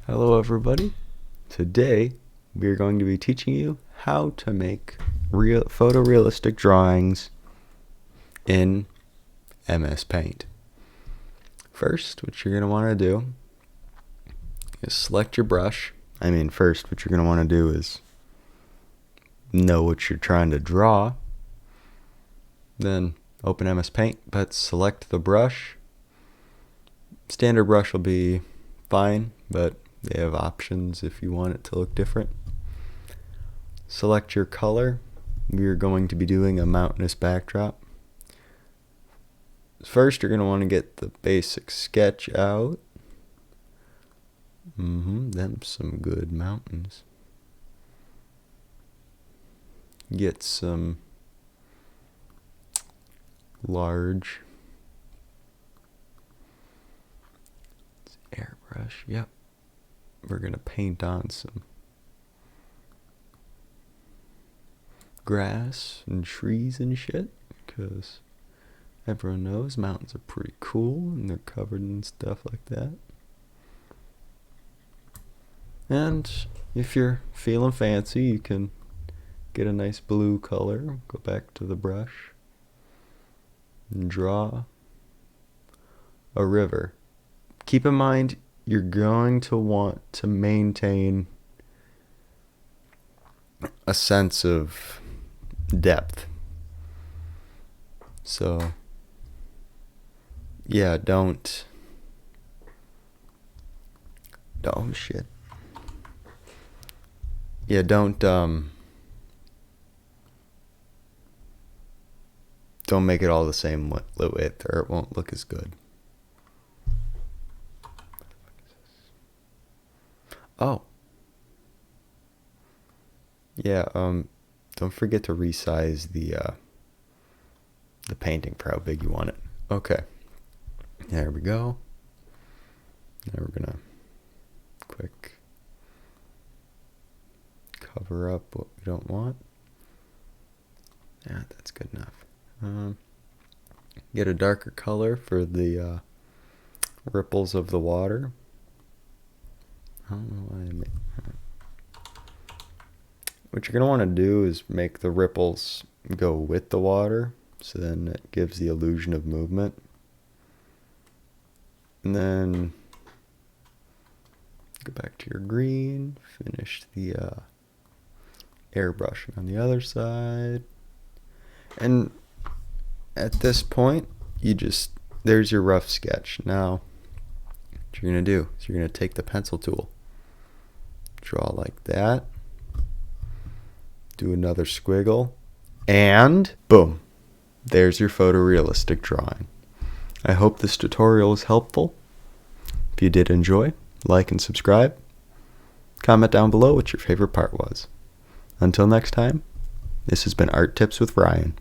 Hello everybody. Today we are going to be teaching you how to make photorealistic drawings in MS Paint. First, what you're going to want to do is select your brush. First what you're going to want to do is know what you're trying to draw. Then open MS Paint, but select the brush. Standard brush will be fine, but they have options if you want it to look different. Select your color. We are going to be doing a mountainous backdrop. First, you're going to want to get the basic sketch out. Them some good mountains. Get some large airbrush. Yep. We're going to paint on some grass and trees and shit, because everyone knows mountains are pretty cool and they're covered in stuff like that. And if you're feeling fancy, you can get a nice blue color, go back to the brush, and draw a river. Keep in mind, you're going to want to maintain a sense of depth. So, yeah, don't make it all the same width, or it won't look as good. Oh. Yeah, don't forget to resize the painting for how big you want it. Okay. There we go. Now we're gonna quick cover up what we don't want. Yeah, that's good enough. Get a darker color for the ripples of the water. I don't know why I made that. What you're going to want to do is make the ripples go with the water, so then it gives the illusion of movement. And then go back to your green, finish the airbrushing on the other side. And at this point, there's your rough sketch. Now, what you're going to do is you're going to take the pencil tool, draw like that, do another squiggle, and boom, there's your photorealistic drawing. I hope this tutorial is helpful. If you did enjoy, like and subscribe. Comment down below what your favorite part was. Until next time, this has been Art Tips with Ryan.